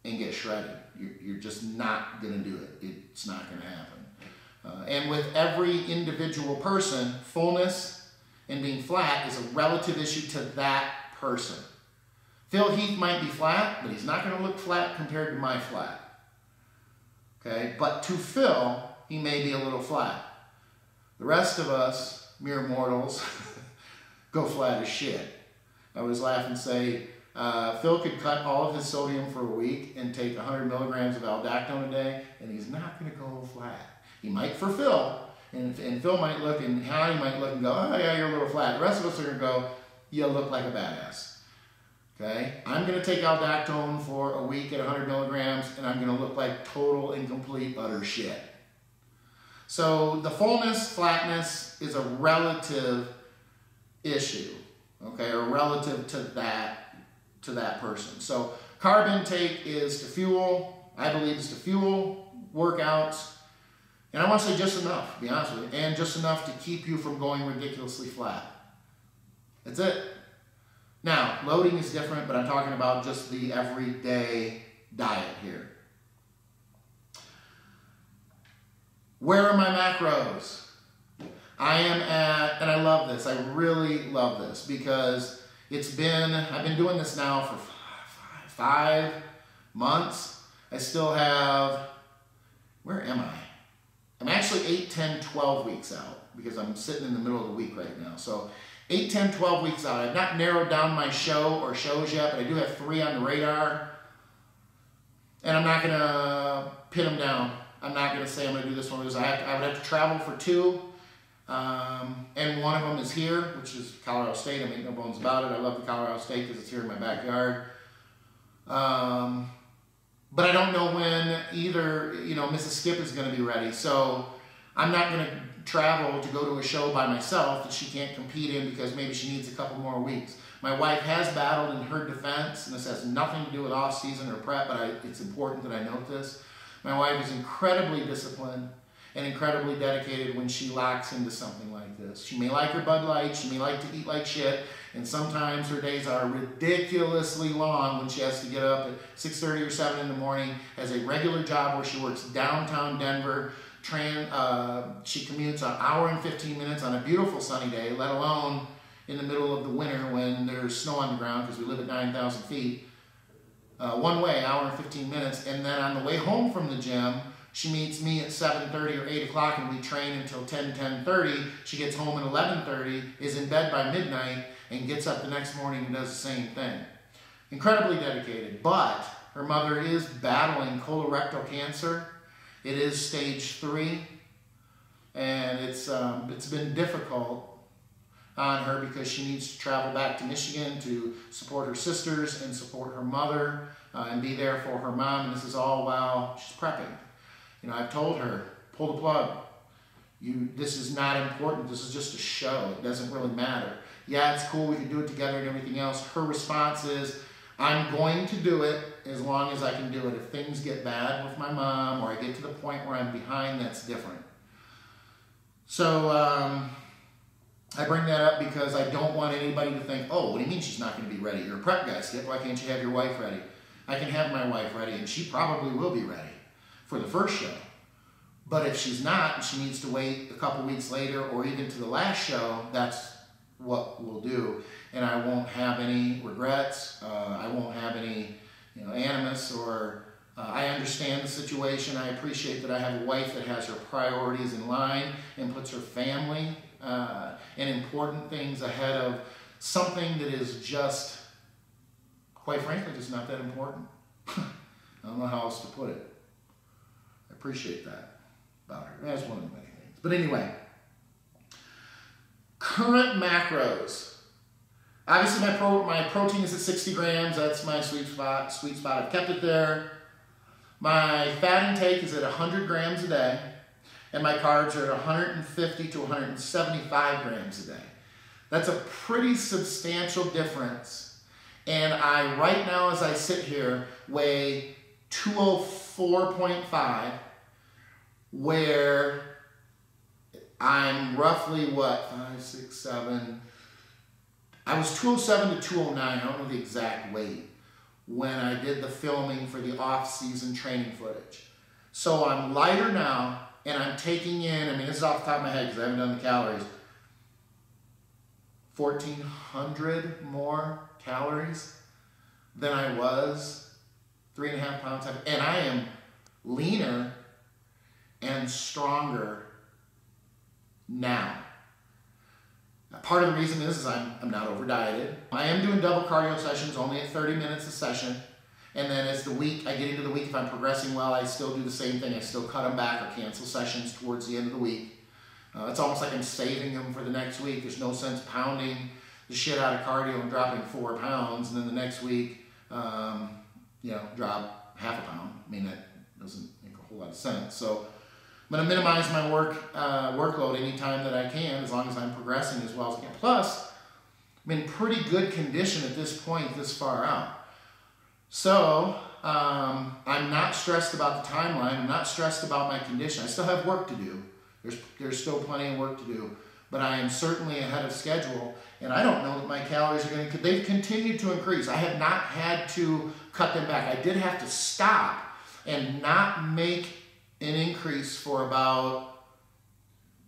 and get shredded. You're just not going to do it. It's not going to happen. And with every individual person, fullness and being flat is a relative issue to that person. Phil Heath might be flat, but he's not going to look flat compared to my flat. Okay? But to Phil, he may be a little flat. The rest of us, mere mortals, go flat as shit. I always laugh and say, Phil could cut all of his sodium for a week and take 100 milligrams of aldactone a day, and he's not going to go flat. He might for Phil, and Phil might look, and Howie might look and go, oh yeah, you're a little flat. The rest of us are going to go, you look like a badass. Okay? I'm going to take aldactone for a week at 100 milligrams, and I'm going to look like total and complete utter shit. So the fullness, flatness is a relative issue, okay, or relative to that person. So carb intake is to fuel, I believe is to fuel workouts, and I want to say just enough, to be honest with you, and just enough to keep you from going ridiculously flat. That's it. Now, loading is different, but I'm talking about just the everyday diet here. Where are my macros? I am at, and I love this, I really love this, because I've been doing this now for 5 months. I still have, where am I? I'm actually 8, 10, 12 weeks out, because I'm sitting in the middle of the week right now. So 8, 10, 12 weeks out. I've not narrowed down my show or shows yet, but I do have 3 on the radar. And I'm not going to pin them down. I'm not going to say I'm going to do this one, because I would have to travel for 2. And one of them is here, which is Colorado State. I make no bones about it. I love the Colorado State because it's here in my backyard. But I don't know when either, Mrs. Skip is going to be ready. So I'm not going to travel to go to a show by myself that she can't compete in because maybe she needs a couple more weeks. My wife has battled in her defense, and this has nothing to do with off-season or prep, but it's important that I note this. My wife is incredibly disciplined and incredibly dedicated when she locks into something like this. She may like her Bud Light, she may like to eat like shit, and sometimes her days are ridiculously long when she has to get up at 6:30 or 7 in the morning, has a regular job where she works downtown Denver. She commutes an hour and 15 minutes on a beautiful sunny day, let alone in the middle of the winter when there's snow on the ground because we live at 9,000 feet. One way, hour and 15 minutes, and then on the way home from the gym, she meets me at 7:30 or 8 o'clock and we train until 10:30. She gets home at 11:30, is in bed by midnight, and gets up the next morning and does the same thing. Incredibly dedicated, but her mother is battling colorectal cancer. It is stage 3, and it's been difficult on her because she needs to travel back to Michigan to support her sisters and support her mother and be there for her mom. And this is all while she's prepping. You know, I've told her, pull the plug. This is not important. This is just a show. It doesn't really matter. Yeah, it's cool. We can do it together and everything else. Her response is, I'm going to do it as long as I can do it. If things get bad with my mom or I get to the point where I'm behind, that's different. So I bring that up because I don't want anybody to think, oh, what do you mean she's not going to be ready? You're a prep guy, Skip. Why can't you have your wife ready? I can have my wife ready, and she probably will be ready for the first show. But if she's not, and she needs to wait a couple weeks later or even to the last show, that's what we'll do. And I won't have any regrets. I won't have any animus or I understand the situation. I appreciate that I have a wife that has her priorities in line and puts her family and important things ahead of something that is just, quite frankly, just not that important. I don't know how else to put it. I appreciate that about her. That's one of the many things. But anyway, current macros. Obviously, my protein is at 60 grams. That's my sweet spot. I've kept it there. My fat intake is at 100 grams a day, and my carbs are at 150 to 175 grams a day. That's a pretty substantial difference. And I, right now as I sit here, weigh 204.5, where I'm roughly, what, 5, 6, 7... I was 207 to 209, I don't know the exact weight, when I did the filming for the off-season training footage. So I'm lighter now, and I'm taking in, I mean, this is off the top of my head because I haven't done the calories, 1,400 more calories than I was 3.5 pounds. And I am leaner and stronger now. Part of the reason is I'm not over dieted. I am doing double cardio sessions, only at 30 minutes a session. And then as the week, I get into the week, if I'm progressing well, I still do the same thing. I still cut them back or cancel sessions towards the end of the week. It's almost like I'm saving them for the next week. There's no sense pounding the shit out of cardio and dropping 4 pounds, and then the next week, drop half a pound. I mean, that doesn't make a whole lot of sense. So I'm going to minimize my workload anytime that I can, as long as I'm progressing as well as I can. Plus, I'm in pretty good condition at this point, this far out. So I'm not stressed about the timeline. I'm not stressed about my condition. I still have work to do. There's still plenty of work to do. But I am certainly ahead of schedule. And I don't know that my calories are going to, they've continued to increase. I have not had to cut them back. I did have to stop and not make an increase for about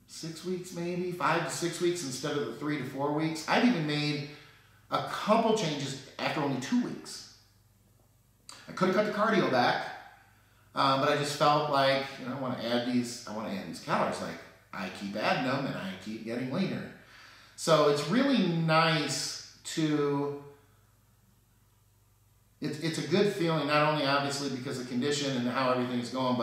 6 weeks, maybe 5 to 6 weeks instead of the 3 to 4 weeks. I've even made a couple changes after only 2 weeks. I could have cut the cardio back, but I just felt like I want to add these calories. Like I keep adding them and I keep getting leaner. So it's really nice to. It's a good feeling, not only obviously because of condition and how everything's going,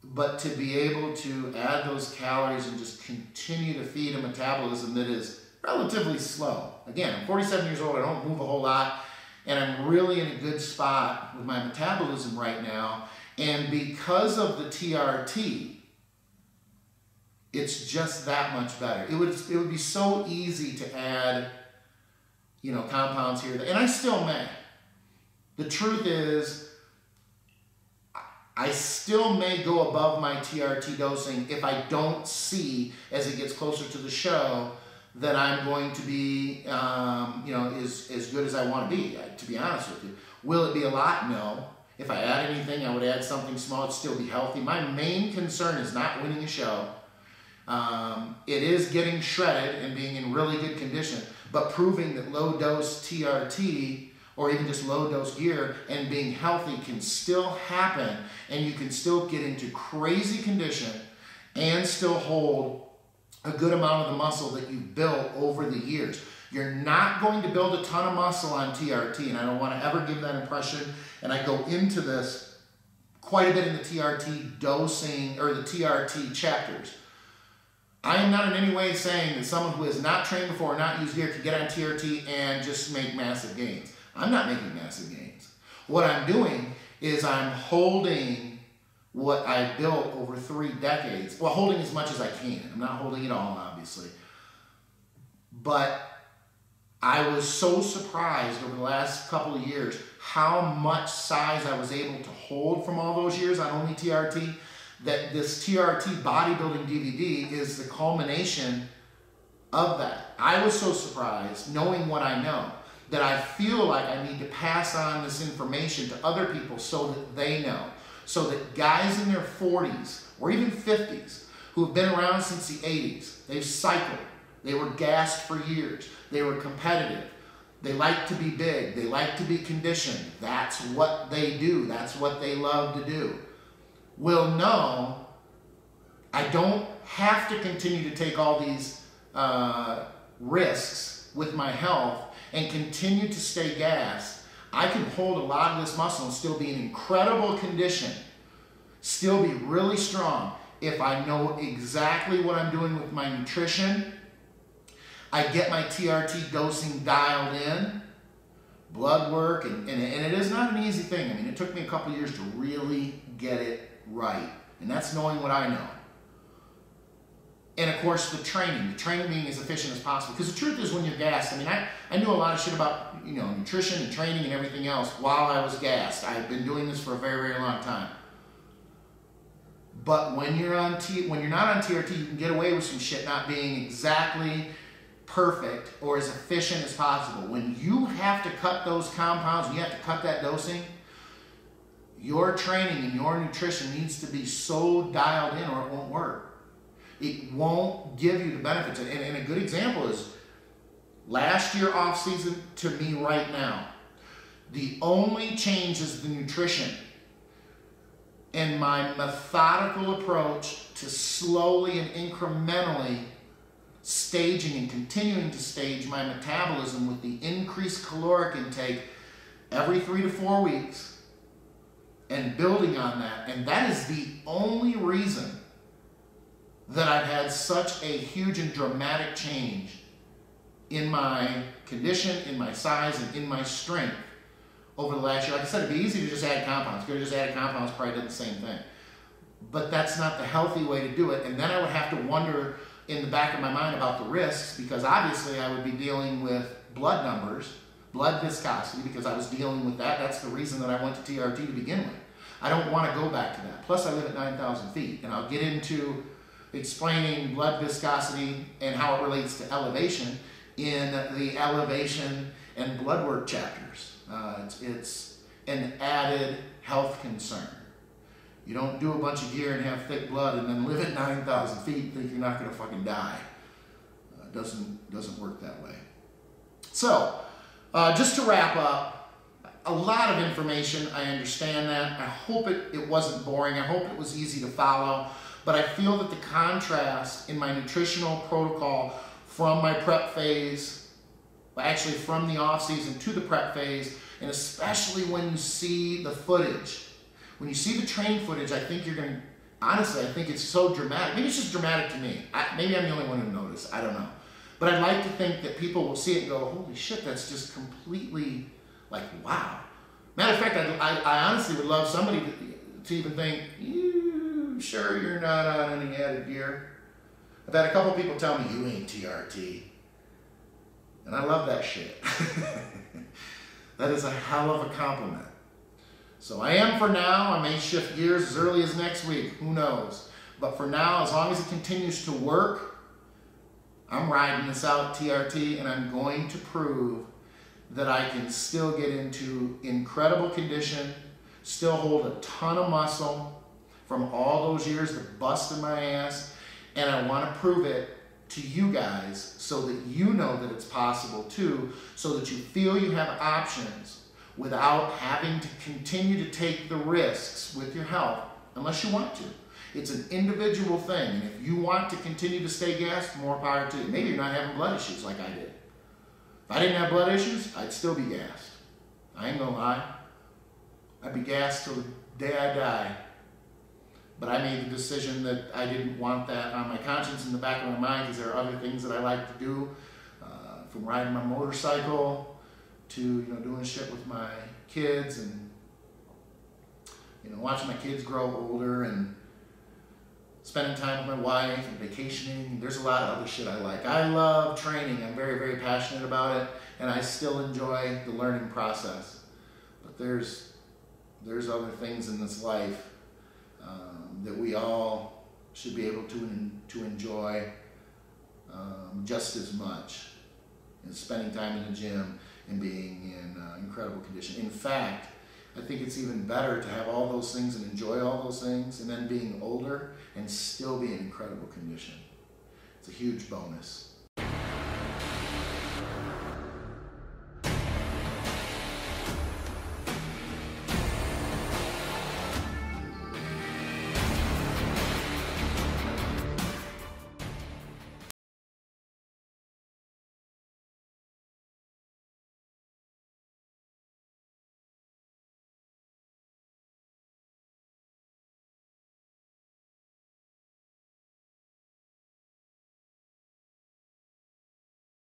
but to be able to add those calories and just continue to feed a metabolism that is relatively slow. Again, I'm 47 years old, I don't move a whole lot, and I'm really in a good spot with my metabolism right now. And because of the TRT, it's just that much better. It would be so easy to add, compounds here, and I still may. The truth is, I still may go above my TRT dosing if I don't see, as it gets closer to the show, that I'm going to be, as good as I want to be honest with you. Will it be a lot? No. If I add anything, I would add something small. It'd still be healthy. My main concern is not winning a show. It is getting shredded and being in really good condition, but proving that low-dose TRT or even just low dose gear, and being healthy can still happen, and you can still get into crazy condition and still hold a good amount of the muscle that you've built over the years. You're not going to build a ton of muscle on TRT, and I don't want to ever give that impression, and I go into this quite a bit in the TRT dosing, or the TRT chapters. I am not in any way saying that someone who has not trained before or not used gear can get on TRT and just make massive gains. I'm not making massive gains. What I'm doing is I'm holding what I built over 3 decades. Well, holding as much as I can. I'm not holding it all, obviously. But I was so surprised over the last couple of years how much size I was able to hold from all those years on only TRT, that this TRT bodybuilding DVD is the culmination of that. I was so surprised, knowing what I know, that I feel like I need to pass on this information to other people so that they know. So that guys in their 40s or even 50s who have been around since the 80s, they've cycled, they were gassed for years, they were competitive, they like to be big, they like to be conditioned, that's what they do, that's what they love to do, will know I don't have to continue to take all these risks with my health and continue to stay gassed. I can hold a lot of this muscle and still be in incredible condition, still be really strong if I know exactly what I'm doing with my nutrition. I get my TRT dosing dialed in, blood work, and it is not an easy thing. I mean, it took me a couple years to really get it right, and that's knowing what I know. And of course, the training being as efficient as possible. Because the truth is, when you're gassed, I mean, I knew a lot of shit about, you know, nutrition and training and everything else while I was gassed. I've been doing this for a very, very long time. But when you're not on TRT, you can get away with some shit not being exactly perfect or as efficient as possible. When you have to cut those compounds, and you have to cut that dosing, your training and your nutrition needs to be so dialed in or it won't work. It won't give you the benefits. And a good example is last year off season to me right now. The only change is the nutrition and my methodical approach to slowly and incrementally staging and continuing to stage my metabolism with the increased caloric intake every 3 to 4 weeks and building on that. And that is the only reason that I've had such a huge and dramatic change in my condition, in my size, and in my strength over the last year. Like I said, it'd be easy to just add compounds. Could have just added compounds, probably did the same thing. But that's not the healthy way to do it. And then I would have to wonder in the back of my mind about the risks, because obviously I would be dealing with blood numbers, blood viscosity, because I was dealing with that. That's the reason that I went to TRT to begin with. I don't want to go back to that. Plus I live at 9,000 feet, and I'll get into explaining blood viscosity and how it relates to elevation in the elevation and blood work chapters. It's an added health concern. You don't do a bunch of gear and have thick blood and then live at 9,000 feet and think you're not going to fucking die. It doesn't work that way. So, just to wrap up, a lot of information, I understand that. I hope it wasn't boring. I hope it was easy to follow. But I feel that the contrast in my nutritional protocol from my prep phase, actually from the off season to the prep phase, and especially when you see the footage, when you see the training footage, I think you're going to, honestly, I think it's so dramatic. Maybe it's just dramatic to me. Maybe I'm the only one who noticed. I don't know. But I'd like to think that people will see it and go, holy shit, that's just completely like, wow. Matter of fact, I honestly would love somebody to even think, you sure you're not on any added gear? I've had a couple people tell me, you ain't TRT. And I love that shit. That is a hell of a compliment. So I am for now. I may shift gears as early as next week. Who knows? But for now, as long as it continues to work, I'm riding this out TRT, and I'm going to prove that I can still get into incredible condition, still hold a ton of muscle from all those years of busting my ass, and I want to prove it to you guys so that you know that it's possible too, so that you feel you have options without having to continue to take the risks with your health unless you want to. It's an individual thing, and if you want to continue to stay gassed, more power to you. Maybe you're not having blood issues like I did. If I didn't have blood issues, I'd still be gassed. I ain't gonna lie. I'd be gassed till the day I die. But I made the decision that I didn't want that on my conscience in the back of my mind, because there are other things that I like to do, from riding my motorcycle to doing shit with my kids, and watching my kids grow older, and spending time with my wife, and vacationing. There's a lot of other shit I like. I love training. I'm very, very passionate about it, and I still enjoy the learning process. But there's other things in this life that we all should be able to enjoy just as much as spending time in the gym and being in incredible condition. In fact, I think it's even better to have all those things and enjoy all those things, and then being older and still be in incredible condition. It's a huge bonus.